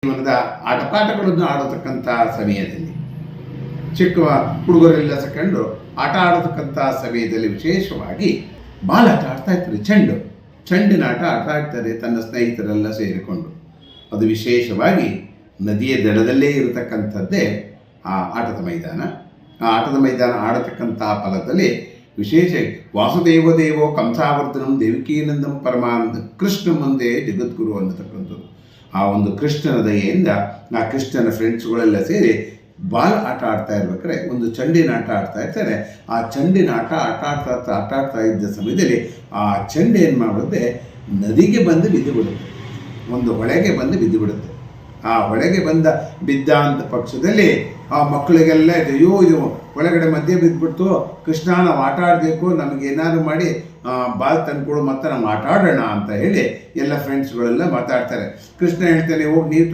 ಜೀವನದ ಆಟಪಾಠಗಳನ್ನು ಆಡತಕ್ಕಂಥ ಸಮಯದಲ್ಲಿ ಚಿಕ್ಕ ಹುಡುಗರೆಲ್ಲ ಸೆಕೊಂಡು ಆಟ ಆಡತಕ್ಕಂಥ ಸಮಯದಲ್ಲಿ ವಿಶೇಷವಾಗಿ ಬಾಲಾಟ ಆಡ್ತಾ ಇರ್ತಾರೆ. ಚೆಂಡಿನ ಆಟ ಆಡ್ತಾರೆ ತನ್ನ ಸ್ನೇಹಿತರೆಲ್ಲ ಸೇರಿಕೊಂಡು. ಅದು ವಿಶೇಷವಾಗಿ ನದಿಯ ದಡದಲ್ಲೇ ಇರತಕ್ಕಂಥದ್ದೇ ಆ ಆಟದ ಮೈದಾನ. ಆ ಆಟದ ಮೈದಾನ ಆಡತಕ್ಕಂಥ ಫಲದಲ್ಲಿ ವಿಶೇಷ ವಾಸುದೇವ ದೇವೋ ಕಂಸಾವರ್ಧನಂ ದೇವಕೀನಂದಂ ಪರಮಾನಂದ ಕೃಷ್ಣ ಮುಂದೆ ಜಗದ್ಗುರು ಅನ್ನತಕ್ಕಂಥದ್ದು. ಆ ಒಂದು ಕೃಷ್ಣನ ದಯೆಯಿಂದ ಆ ಕೃಷ್ಣನ ಫ್ರೆಂಡ್ಸ್ಗಳೆಲ್ಲ ಸೇರಿ ಬಾಲ್ ಆಟ ಆಡ್ತಾ ಇರ್ಬೇಕಾದ್ರೆ ಒಂದು ಚೆಂಡಿನ ಆಟ ಆಡ್ತಾ ಇರ್ತಾರೆ. ಆ ಚೆಂಡಿನ ಆಟ ಆಡ್ತಾ ಇದ್ದ ಸಮಯದಲ್ಲಿ ಆ ಚೆಂಡು ಏನು ಮಾಡುತ್ತೆ, ನದಿಗೆ ಬಂದು ಬಿದ್ದು ಬಿಡುತ್ತೆ, ಒಂದು ಹೊಳೆಗೆ ಬಂದು ಬಿದ್ದು ಬಿಡುತ್ತೆ. ಆ ಹೊಳೆಗೆ ಬಿದ್ದ ಅಂತ ಪಕ್ಷದಲ್ಲಿ ಆ ಮಕ್ಕಳಿಗೆಲ್ಲ ಅಯ್ಯೋ ಇದು ಒಳಗಡೆ ಮಧ್ಯೆ ಬಿದ್ದುಬಿಡ್ತು, ಕೃಷ್ಣ ನಾವು ಆಟ ಆಡಬೇಕು, ನಮಗೆ ಏನಾದ್ರು ಮಾಡಿ ಬಾಲ್ ತಂದ್ಕೊಡು ಮತ್ತು ನಾವು ಆಟ ಆಡೋಣ ಅಂತ ಹೇಳಿ ಎಲ್ಲ ಫ್ರೆಂಡ್ಸ್ಗಳೆಲ್ಲ ಮಾತಾಡ್ತಾರೆ. ಕೃಷ್ಣ ಹೇಳ್ತಾನೆ, ಹೋಗಿ ನೀರು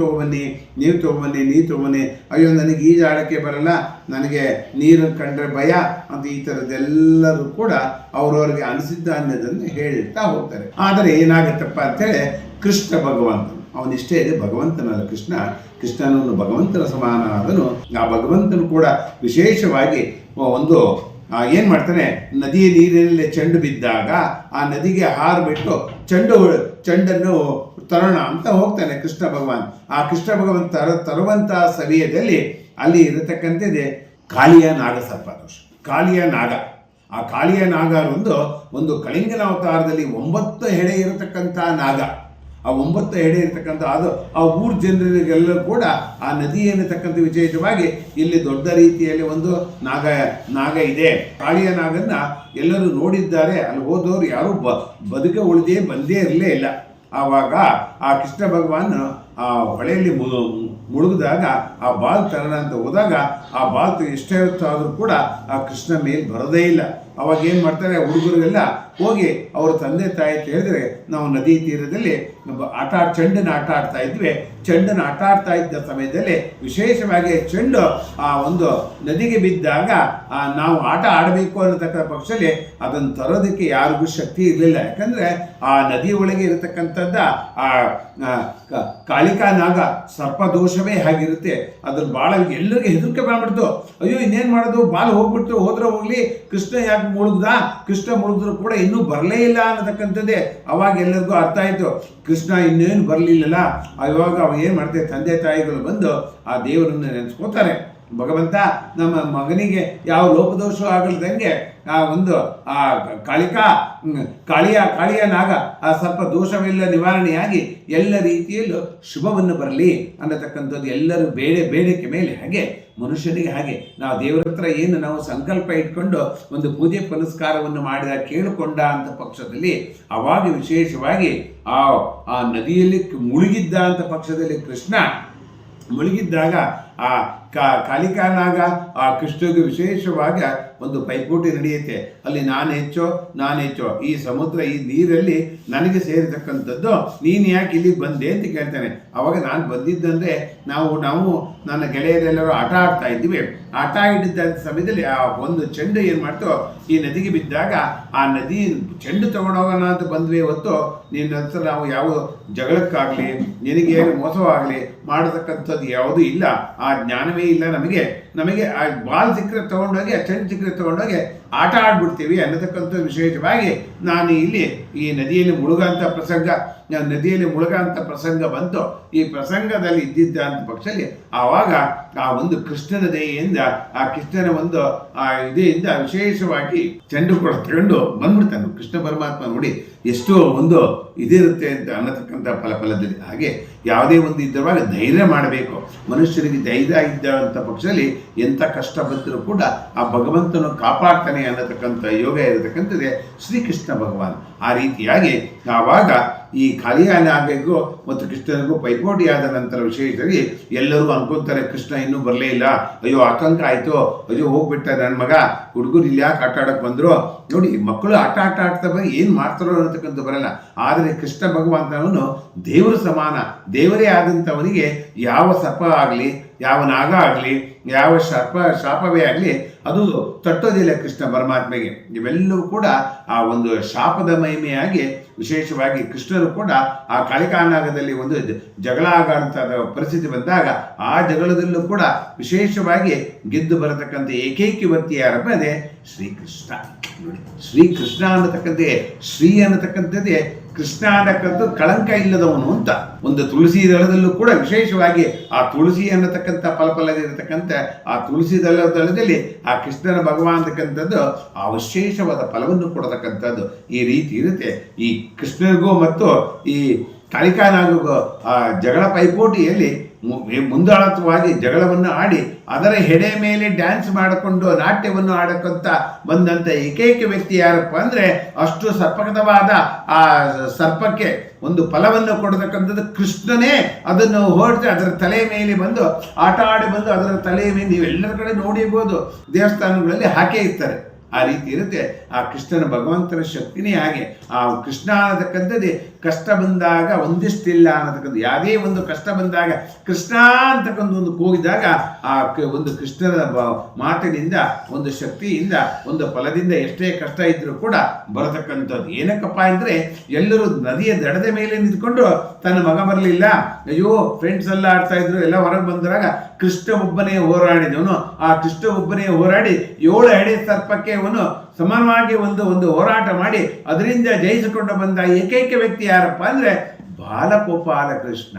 ತೊಗೊಬನ್ನಿ. ಅಯ್ಯೋ ನನಗೆ ಈಜು ಆಡೋಕ್ಕೆ ಬರಲ್ಲ, ನನಗೆ ನೀರು ಕಂಡ್ರೆ ಭಯ ಅಂತ ಈ ಥರದ್ದೆಲ್ಲರೂ ಕೂಡ ಅವ್ರವ್ರಿಗೆ ಅನಿಸಿದ್ದ ಅನ್ನೋದನ್ನು ಹೇಳ್ತಾ ಹೋಗ್ತಾರೆ. ಆದರೆ ಏನಾಗುತ್ತಪ್ಪ ಅಂತೇಳಿ ಕೃಷ್ಣ ಭಗವಂತ ಅವನಿಷ್ಟೇ ಇದೆ, ಭಗವಂತನಲ್ಲ ಕೃಷ್ಣನನ್ನು ಭಗವಂತನ ಸಮಾನನಾದನು. ಆ ಭಗವಂತನು ಕೂಡ ವಿಶೇಷವಾಗಿ ಒಂದು ಏನು ಮಾಡ್ತಾನೆ, ನದಿಯ ನೀರಿನಲ್ಲಿ ಚೆಂಡು ಬಿದ್ದಾಗ ಆ ನದಿಗೆ ಹಾರಿಬಿಟ್ಟು ಚೆಂಡನ್ನು ತರೋಣ ಅಂತ ಹೋಗ್ತಾನೆ ಕೃಷ್ಣ ಭಗವಾನ್. ಆ ಕೃಷ್ಣ ಭಗವಾನ್ ತರುವಂಥ ಸಮಯದಲ್ಲಿ ಅಲ್ಲಿ ಇರತಕ್ಕಂಥದ್ದೇ ಕಾಳಿಯ ನಾಗ ಸರ್ಪದೋಷ. ಕಾಳಿಯ ನಾಗ, ಆ ಕಾಳಿಯ ನಾಗ ಒಂದು ಕಳಿಂಗನ ಅವತಾರದಲ್ಲಿ 9 ಹೆಡೆ ಇರತಕ್ಕಂಥ ನಾಗ. ಆ 9 ಹೆಡೆ ಇರತಕ್ಕಂಥ ಅದು ಆ ಊರ ಜನರಿಗೆಲ್ಲರೂ ಕೂಡ ಆ ನದಿ ಏನತಕ್ಕಂಥ ವಿಶೇಷವಾಗಿ ಇಲ್ಲಿ ದೊಡ್ಡ ರೀತಿಯಲ್ಲಿ ಒಂದು ನಾಗ ಇದೆ. ಕಾಳಿಯ ನಾಗನ್ನ ಎಲ್ಲರೂ ನೋಡಿದ್ದಾರೆ. ಅಲ್ಲಿ ಹೋದವರು ಯಾರೂ ಬದುಕೆ ಬಂದೇ ಇರಲೇ ಇಲ್ಲ. ಆವಾಗ ಆ ಕೃಷ್ಣ ಭಗವಾನ್ ಆ ಹೊಳೆಯಲ್ಲಿ ಮುಳುಗಿದಾಗ ಆ ಬಾಲ್ ತರೋಣ ಅಂತ ಹೋದಾಗ ಆ ಬಾಲ್ ಎಷ್ಟೇ ಹೊತ್ತಾದರೂ ಕೂಡ ಆ ಕೃಷ್ಣ ಮೇಲೆ ಬರೋದೇ ಇಲ್ಲ. ಅವಾಗ ಏನು ಮಾಡ್ತಾರೆ, ಹುಡುಗರಿಗೆಲ್ಲ ಹೋಗಿ ಅವರ ತಂದೆ ತಾಯಿ ಹೇಳಿದ್ರೆ ನಾವು ನದಿ ತೀರದಲ್ಲಿ ಚೆಂಡನ್ನು ಆಟ ಆಡ್ತಾ ಇದ್ವಿ. ಚೆಂಡನ್ನು ಆಟ ಆಡ್ತಾ ಇದ್ದ ಸಮಯದಲ್ಲಿ ವಿಶೇಷವಾಗಿ ಚೆಂಡು ಆ ಒಂದು ನದಿಗೆ ಬಿದ್ದಾಗ ನಾವು ಆಟ ಆಡಬೇಕು ಅನ್ನತಕ್ಕ ಪಕ್ಷದಲ್ಲಿ ಅದನ್ನು ತರೋದಕ್ಕೆ ಯಾರಿಗೂ ಶಕ್ತಿ ಇರಲಿಲ್ಲ. ಯಾಕಂದರೆ ಆ ನದಿ ಒಳಗೆ ಇರತಕ್ಕಂಥದ್ದು ಆ ಕಾಳಿಕಾ ನಾಗ ಸರ್ಪದೋಷವೇ ಹಾಗಿರುತ್ತೆ. ಅದನ್ನು ಭಾಳ ಎಲ್ಲರಿಗೂ ಹೆದರಿಕೆ ಬಂದ್ಬಿಡ್ತು. ಅಯ್ಯೋ ಇನ್ನೇನು ಮಾಡೋದು, ಬಾಲ್ ಹೋಗ್ಬಿಡ್ತು, ಹೋದ್ರೆ ಹೋಗ್ಲಿ, ಕೃಷ್ಣ ಯಾಕೆ ಕೃಷ್ಣ ಮುಳುಗಿದ್ರು ಕೂಡ ಇನ್ನೂ ಬರಲೇ ಇಲ್ಲ ಅನ್ನತಕ್ಕಂಥದ್ದೇ ಅವಾಗ ಎಲ್ಲರಿಗೂ ಅರ್ಥ ಆಯಿತು. ಕೃಷ್ಣ ಇನ್ನೇನು ಬರಲಿಲ್ಲಲ್ಲ. ಅವಾಗ ಅವಾಗ ಏನು ಮಾಡ್ತಾರೆ, ತಂದೆ ತಾಯಿಗಳು ಬಂದು ಆ ದೇವರನ್ನು ನೆನೆಸ್ಕೋತಾರೆ. ಭಗವಂತ ನಮ್ಮ ಮಗನಿಗೆ ಯಾವ ಲೋಪದೋಷ ಆಗಲ್ದಂಗೆ ಆ ಕಾಳಿಯ ನಾಗ ಆ ಸ್ವಲ್ಪ ದೋಷವೆಲ್ಲ ನಿವಾರಣೆಯಾಗಿ ಎಲ್ಲ ರೀತಿಯಲ್ಲೂ ಶುಭವನ್ನು ಬರಲಿ ಅನ್ನತಕ್ಕಂಥದ್ದು ಎಲ್ಲರೂ ಬೇಡಿಕೆ ಮೇಲೆ ಹಾಗೆ ಮನುಷ್ಯನಿಗೆ ಹಾಗೆ ನಾವು ದೇವರ ಹತ್ರ ಏನು ನಾವು ಸಂಕಲ್ಪ ಇಟ್ಕೊಂಡು ಒಂದು ಪೂಜೆ ಪುನಸ್ಕಾರವನ್ನು ಮಾಡಿದ ಕೇಳಿಕೊಂಡ ಅಂತ ಪಕ್ಷದಲ್ಲಿ ಅವಾಗ ವಿಶೇಷವಾಗಿ ಆ ನದಿಯಲ್ಲಿ ಮುಳುಗಿದ್ದ ಅಂತ ಪಕ್ಷದಲ್ಲಿ ಕೃಷ್ಣ ಮುಳುಗಿದ್ದಾಗ ಆ ಕಾಳಿಕಾನಾಗ ಆ ಕೃಷ್ಣಗೆ ವಿಶೇಷವಾಗಿ ಒಂದು ಪೈಪೋಟಿ ನಡೆಯುತ್ತೆ. ಅಲ್ಲಿ ನಾನು ಹೆಚ್ಚೋ ಈ ಸಮುದ್ರ ಈ ನೀರಲ್ಲಿ ನನಗೆ ಸೇರಿರ್ತಕ್ಕಂಥದ್ದು, ನೀನು ಯಾಕೆ ಇಲ್ಲಿಗೆ ಬಂದೆ ಅಂತ ಕೇಳ್ತಾನೆ. ಅವಾಗ ನಾನು ಬಂದಿದ್ದಂದರೆ ನಾವು ನನ್ನ ಗೆಳೆಯರೆಲ್ಲರೂ ಆಟ ಆಡ್ತಾ ಇದ್ವಿ. ಆಟ ಆಡಿದ್ದ ಸಮಯದಲ್ಲಿ ಆ ಒಂದು ಚೆಂಡು ಏನು ಮಾಡ್ತೋ ಈ ನದಿಗೆ ಬಿದ್ದಾಗ ಆ ನದಿ ಚೆಂಡು ತಗೊಂಡೋಗೋಣ ಅಂತ ಬಂದ್ವಿ. ಹೊತ್ತು ನಿನ್ನ ಹತ್ರ ನಾವು ಯಾವ ಜಗಳಕ್ಕಾಗಲಿ ನಿನಗೆ ಮೋಸವಾಗಲಿ ಮಾಡತಕ್ಕಂಥದ್ದು ಯಾವುದೂ ಇಲ್ಲ. ಆ ಜ್ಞಾನವೇ ಇಲ್ಲ ನಮಗೆ ಆ ಬಾಲ್ ಸಿಕ್ಕರೆ ತೊಗೊಂಡೋಗಿ ಆ ಚೆಂಡು ಸಿಕ್ಕರೆ ತೊಗೊಂಡೋಗಿ ಆಟ ಆಡ್ಬಿಡ್ತೀವಿ ಅನ್ನತಕ್ಕಂಥ ವಿಶೇಷವಾಗಿ ನಾನು ಇಲ್ಲಿ ಈ ನದಿಯಲ್ಲಿ ಮುಳುಗಂಥ ಪ್ರಸಂಗ ಬಂತು. ಈ ಪ್ರಸಂಗದಲ್ಲಿ ಇದ್ದಿದ್ದ ಅಂತ ಪಕ್ಷದಲ್ಲಿ ಆವಾಗ ಆ ಒಂದು ಕೃಷ್ಣನ ದಯೆಯಿಂದ ಆ ಕೃಷ್ಣನ ಒಂದು ಆ ಇದೆಯಿಂದ ವಿಶೇಷವಾಗಿ ಚೆಂಡು ಕೂಡ ತಗೊಂಡು ಬಂದ್ಬಿಡ್ತಾನೆ ಕೃಷ್ಣ ಪರಮಾತ್ಮ. ನೋಡಿ ಎಷ್ಟೋ ಒಂದು ಇದಿರುತ್ತೆ ಅಂತ ಅನ್ನತಕ್ಕಂಥ ಫಲದಲ್ಲಿ ಹಾಗೆ ಯಾವುದೇ ಒಂದು ಇದ್ದವಾಗ ಧೈರ್ಯ ಮಾಡಬೇಕು. ಮನುಷ್ಯರಿಗೆ ಧೈರ್ಯ ಇದ್ದಂಥ ಪಕ್ಷದಲ್ಲಿ ಎಂಥ ಕಷ್ಟ ಬಂದರೂ ಕೂಡ ಆ ಭಗವಂತನು ಕಾಪಾಡ್ತಾನೆ ಅನ್ನತಕ್ಕಂಥ ಯೋಗ ಇರತಕ್ಕಂಥದ್ದೇ ಶ್ರೀಕೃಷ್ಣ ಭಗವಾನ್. ಆ ರೀತಿಯಾಗಿ ಆವಾಗ ಈ ಕಾಳಿಯಾನಾಗಿಗೂ ಮತ್ತು ಕೃಷ್ಣನಿಗೂ ಪೈಪೋಟಿಯಾದ ನಂತರ ವಿಶೇಷವಾಗಿ ಎಲ್ಲರೂ ಅನ್ಕೊಂತಾರೆ ಕೃಷ್ಣ ಇನ್ನೂ ಬರಲೇ ಇಲ್ಲ, ಅಯ್ಯೋ ಆತಂಕ ಆಯಿತು, ಅಯ್ಯೋ ಹೋಗ್ಬಿಟ್ಟ ನನ್ನ ಮಗ, ಹುಡುಗರು ಇಲ್ಲಿ ಯಾಕೆ ಆಟ ಆಡೋಕ್ಕೆ ಬಂದರು. ನೋಡಿ ಮಕ್ಕಳು ಆಟ ಆಡ್ತಾ ಬಂದು ಏನು ಮಾಡ್ತಾರೋ ಅನ್ನತಕ್ಕಂಥ ಬರಲ್ಲ. ಆದರೆ ಕೃಷ್ಣ ಭಗವಂತನವನು ದೇವರ ಸಮಾನ, ದೇವರೇ ಆದಂಥವನಿಗೆ ಯಾವ ಸರ್ಪ ಆಗಲಿ ಯಾವ ನಾಗ ಆಗಲಿ ಯಾವ ಶಾಪವೇ ಆಗಲಿ ಅದು ತಟ್ಟೋದಿಲ್ಲ ಕೃಷ್ಣ ಪರಮಾತ್ಮೆಗೆ. ಇವೆಲ್ಲವೂ ಕೂಡ ಆ ಒಂದು ಶಾಪದ ಮಹಿಮೆಯಾಗಿ ವಿಶೇಷವಾಗಿ ಕೃಷ್ಣರು ಕೂಡ ಆ ಕಾಳಿಕಾನಾಗದಲ್ಲಿ ಒಂದು ಜಗಳ ಆಗುವಂತಹ ಪರಿಸ್ಥಿತಿ ಬಂದಾಗ ಆ ಜಗಳದಲ್ಲೂ ಕೂಡ ವಿಶೇಷವಾಗಿ ಗೆದ್ದು ಬರತಕ್ಕಂಥ ಏಕೈಕ ವ್ಯಕ್ತಿ ಯಾರಪ್ಪ ಅದೇ ಶ್ರೀಕೃಷ್ಣ. ನೋಡಿ, ಶ್ರೀಕೃಷ್ಣ ಅನ್ನತಕ್ಕಂಥದ್ದೇ, ಶ್ರೀ ಅನ್ನತಕ್ಕಂಥದ್ದೇ ಕೃಷ್ಣ ಅನ್ನತಕ್ಕಂಥ ಕಳಂಕ ಇಲ್ಲದವನು ಅಂತ. ಒಂದು ತುಳಸಿ ದಳದಲ್ಲೂ ಕೂಡ ವಿಶೇಷವಾಗಿ ಆ ತುಳಸಿ ಅನ್ನತಕ್ಕಂಥ ಫಲಫಲದಿರತಕ್ಕಂಥ ಆ ತುಳಸಿ ದಳದಲ್ಲಿ ಆ ಕೃಷ್ಣನ ಭಗವಾನ್ ಅಂತಕ್ಕಂಥದ್ದು ಆ ವಿಶೇಷವಾದ ಫಲವನ್ನು ಕೊಡತಕ್ಕಂಥದ್ದು ಈ ರೀತಿ ಇರುತ್ತೆ. ಈ ಕೃಷ್ಣನಿಗೂ ಮತ್ತು ಈ ಕಾಳಿಕಾನಾಗಿಗೂ ಆ ಜಗಳ ಪೈಪೋಟಿಯಲ್ಲಿ ಮುಂದಾಳತ್ವವಾಗಿ ಜಗಳವನ್ನು ಆಡಿ ಅದರ ಹೆಡೆ ಮೇಲೆ ಡ್ಯಾನ್ಸ್ ಮಾಡಿಕೊಂಡು ನಾಟ್ಯವನ್ನು ಆಡಕ್ಕಂತ ಬಂದಂಥ ಏಕೈಕ ವ್ಯಕ್ತಿ ಯಾರಪ್ಪ ಅಂದರೆ ಅಷ್ಟು ಸರ್ಪಕತವಾದ ಆ ಸರ್ಪಕ್ಕೆ ಒಂದು ಫಲವನ್ನು ಕೊಡತಕ್ಕಂಥದ್ದು ಕೃಷ್ಣನೇ. ಅದನ್ನು ಹೊರಟು ಅದರ ತಲೆ ಮೇಲೆ ಬಂದು ಆಟ ಆಡಿ ಬಂದು ಅದರ ತಲೆಯ ಮೇಲೆ ನೀವೆಲ್ಲರ ಕಡೆ ನೋಡಿರ್ಬೋದು, ದೇವಸ್ಥಾನಗಳಲ್ಲಿ ಹಾಕೇ ಇರ್ತಾರೆ. ಆ ರೀತಿ ಇರುತ್ತೆ. ಆ ಕೃಷ್ಣನ ಭಗವಂತನ ಶಕ್ತಿನೇ ಹಾಗೆ. ಆ ಕೃಷ್ಣ ಅನ್ನತಕ್ಕಂಥದ್ದೇ ಕಷ್ಟ ಬಂದಾಗ ಒಂದಿಷ್ಟಿಲ್ಲ ಅನ್ನತಕ್ಕಂಥ, ಯಾವುದೇ ಒಂದು ಕಷ್ಟ ಬಂದಾಗ ಕೃಷ್ಣ ಅಂತಕ್ಕಂಥ ಒಂದು ಕೂಗಿದಾಗ ಆ ಒಂದು ಕೃಷ್ಣನ ಮಾತಿನಿಂದ, ಒಂದು ಶಕ್ತಿಯಿಂದ, ಒಂದು ಫಲದಿಂದ ಎಷ್ಟೇ ಕಷ್ಟ ಇದ್ರೂ ಕೂಡ ಬರತಕ್ಕಂಥದ್ದು. ಏನಕ್ಕಪ್ಪ ಅಂದರೆ ಎಲ್ಲರೂ ನದಿಯ ದಡದ ಮೇಲೆ ನಿಂತ್ಕೊಂಡು ತನ್ನ ಮಗ ಬರಲಿಲ್ಲ, ಅಯ್ಯೋ ಫ್ರೆಂಡ್ಸ್ ಎಲ್ಲ ಆಡ್ತಾ ಇದ್ರು, ಎಲ್ಲ ಹೊರಗೆ ಬಂದಾಗ ಕೃಷ್ಣ ಒಬ್ಬನೇ ಹೋರಾಡಿದವನು. ಆ ಕೃಷ್ಣ ಒಬ್ಬನೇ ಹೋರಾಡಿ 7 ಹೆಡೆ ಸರ್ಪಕ್ಕೆ ಅವನು ಸಮಾನವಾಗಿ ಒಂದು ಹೋರಾಟ ಮಾಡಿ ಅದರಿಂದ ಜಯಿಸಿಕೊಂಡು ಬಂದ ಏಕೈಕ ವ್ಯಕ್ತಿ ಯಾರಪ್ಪ ಅಂದರೆ ಬಾಲಗೋಪಾಲ ಕೃಷ್ಣ.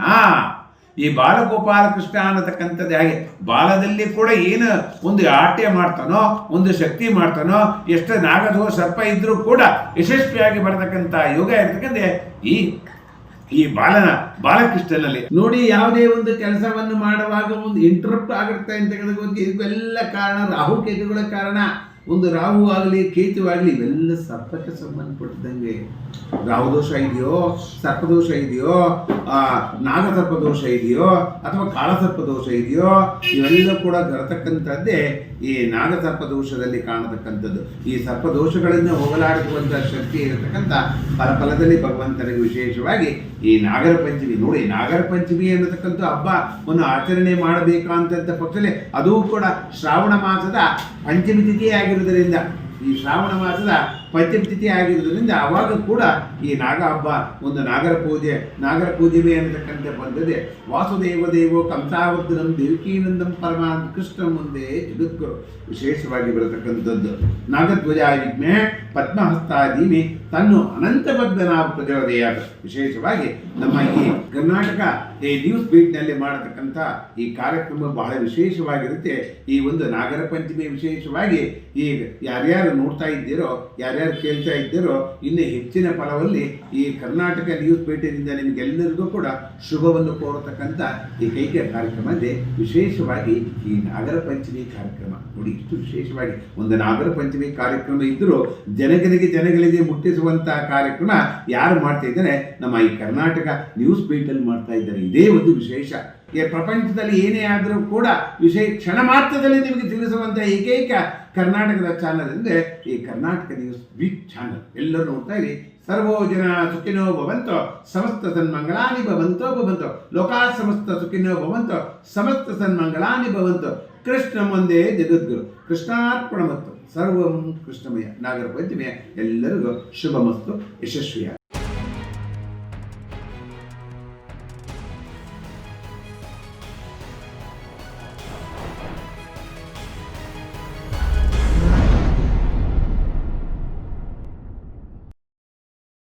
ಈ ಬಾಲಗೋಪಾಲ ಕೃಷ್ಣ ಅನ್ನತಕ್ಕಂಥದ್ದು ಹಾಗೆ ಬಾಲದಲ್ಲಿ ಕೂಡ ಏನು ಒಂದು ಆಟ್ಯ ಮಾಡ್ತಾನೋ, ಒಂದು ಶಕ್ತಿ ಮಾಡ್ತಾನೋ, ಎಷ್ಟು ನಾಗದೋ ಸರ್ಪ ಇದ್ರೂ ಕೂಡ ಯಶಸ್ವಿಯಾಗಿ ಬರತಕ್ಕಂಥ ಯೋಗ ಇರ್ತಕ್ಕಂಥ ಈ ಬಾಲಕೃಷ್ಣನಲ್ಲಿ ನೋಡಿ. ಯಾವುದೇ ಒಂದು ಕೆಲಸವನ್ನು ಮಾಡುವಾಗ ಒಂದು ಇಂಟರಪ್ಟ್ ಆಗುತ್ತೆ ಅಂತ ಇದಕ್ಕೆಲ್ಲ ಕಾರಣ ರಾಹುಕೇತುಗಳ ಕಾರಣ. ಒಂದು ರಾಹು ಆಗಲಿ ಕೇತು ಆಗಲಿ ಇವೆಲ್ಲ ಸರ್ಪಕ್ಕೆ ಸಂಬಂಧಪಟ್ಟಂಗೆ. ರಾಹುದೋಷ ಇದೆಯೋ, ಸರ್ಪದೋಷ ಇದೆಯೋ, ನಾಗಸರ್ಪದೋಷ ಇದೆಯೋ ಅಥವಾ ಕಾಳಸರ್ಪದೋಷ ಇದೆಯೋ, ಇವೆಲ್ಲ ಕೂಡ ಬರತಕ್ಕಂಥದ್ದೇ ಈ ನಾಗಸರ್ಪದೋಷದಲ್ಲಿ ಕಾಣತಕ್ಕಂಥದ್ದು. ಈ ಸರ್ಪದೋಷಗಳನ್ನು ಹೋಗಲಾಡಿಸುವಂಥ ಶಕ್ತಿ ಇರತಕ್ಕಂಥ ಫಲದಲ್ಲಿ ಭಗವಂತನಿಗೆ ವಿಶೇಷವಾಗಿ ಈ ನಾಗರ ಪಂಚಮಿ. ನೋಡಿ, ನಾಗರ ಪಂಚಮಿ ಅನ್ನತಕ್ಕಂಥ ಹಬ್ಬವನ್ನು ಆಚರಣೆ ಮಾಡಬೇಕಂತ ಪಕ್ಷದಲ್ಲಿ ಅದು ಕೂಡ ಶ್ರಾವಣ ಮಾಸದ ಪಂಚಮಿ ತಿಥಿ ಆಗಿರುವುದರಿಂದ, ಈ ಶ್ರಾವಣ ಮಾಸದ ಪಂಚಮಿ ತಿಥಿ ಆಗಿರುವುದರಿಂದ ಅವಾಗ ಕೂಡ ಈ ನಾಗ ಹಬ್ಬ, ಒಂದು ನಾಗರ ಪೂಜೆ ಅನ್ನತಕ್ಕಂಥ ಬಂದದೆ. ವಾಸುದೇವ ದೇವೋ ಕಂಸಾವರ್ಧನಂ ದೇವಕೀನಂದಂ ಪರಮಾನ್ ಕೃಷ್ಣ ಮುಂದೆ ಜಗದ್ಗುರು ವಿಶೇಷವಾಗಿ ಬರತಕ್ಕಂಥದ್ದು. ನಾಗಧ್ವಜ ವಿಜ್ಞೆ ಪದ್ಮಹಸ್ತಾದೀನಿ ತನ್ನು ಅನಂತಬದ್ಧನಾವ ಪ್ರಚೋದಯಾಗ. ವಿಶೇಷವಾಗಿ ನಮ್ಮ ಈ ಕರ್ನಾಟಕ ಈ ನ್ಯೂಸ್ ಬೀಟ್ನಲ್ಲಿ ಮಾಡತಕ್ಕಂಥ ಈ ಕಾರ್ಯಕ್ರಮ ಬಹಳ ವಿಶೇಷವಾಗಿರುತ್ತೆ. ಈ ಒಂದು ನಾಗರ ಪಂಚಮಿ ವಿಶೇಷವಾಗಿ ಈಗ ಯಾರ್ಯಾರು ನೋಡ್ತಾ ಇದ್ದೀರೋ, ಯಾರ್ಯಾರು ಕೇಳ್ತಾ ಇದ್ದೀರೋ, ಇನ್ನೂ ಹೆಚ್ಚಿನ ಫಲದಲ್ಲಿ ಈ ಕರ್ನಾಟಕ ನ್ಯೂಸ್ ಪೇಟೆಯಿಂದ ನಿಮಗೆಲ್ಲರಿಗೂ ಕೂಡ ಶುಭವನ್ನು ಕೋರತಕ್ಕಂಥ ಈ ಕೈಕೆ ಕಾರ್ಯಕ್ರಮ ಇದೆ. ವಿಶೇಷವಾಗಿ ಈ ನಾಗರ ಪಂಚಮಿ ಕಾರ್ಯಕ್ರಮ ನೋಡಿ, ಇಷ್ಟು ವಿಶೇಷವಾಗಿ ಒಂದು ನಾಗರ ಪಂಚಮಿ ಕಾರ್ಯಕ್ರಮ ಇದ್ದರೂ ಜನಗಳಿಗೆ ಮುಟ್ಟಿಸುವಂತಹ ಕಾರ್ಯಕ್ರಮ ಯಾರು ಮಾಡ್ತಾ ಇದ್ದಾರೆ? ನಮ್ಮ ಈ ಕರ್ನಾಟಕ ನ್ಯೂಸ್ ಪೇಟಲ್ಲಿ ಮಾಡ್ತಾ ಇದ್ದಾರೆ. ಇದೇ ಒಂದು ವಿಶೇಷ. ಪ್ರಪಂಚದಲ್ಲಿ ಏನೇ ಆದರೂ ಕೂಡ ಕ್ಷಣ ಮಾತ್ರದಲ್ಲಿ ನಿಮಗೆ ತಿಳಿಸುವಂಥ ಏಕೈಕ ಕರ್ನಾಟಕದ ಚಾನಲ್ ಅಂದರೆ ಈ ಕರ್ನಾಟಕ ನ್ಯೂಸ್ ಬೀಟ್ ಚಾನಲ್. ಎಲ್ಲರೂ ನೋಡ್ತಾ ಇರಿ. ಸರ್ವೋ ಜನ ಸುಖಿನೋ ಭವಂತೋ, ಸಮಸ್ತ ಸನ್ಮಂಗಳಾನಿ ಭವಂತೋ, ಲೋಕಾ ಸಮಸ್ತ ಸುಖಿನೋ ಭವಂತೋ, ಸಮಸ್ತ ಸನ್ಮಂಗಳಾನಿ ಭವಂತೋ. ಕೃಷ್ಣ ಮುಂದೆ ಜಗದ್ಗುರು. ಕೃಷ್ಣಾರ್ಪಣ ಮತ್ತು ಸರ್ವಂ ಕೃಷ್ಣಮಯ. ನಾಗರ ಪಂಚಮಿಯ ಎಲ್ಲರಿಗೂ ಶುಭಮಸ್ತು, ಯಶಸ್ವಿಯಾಗಿ.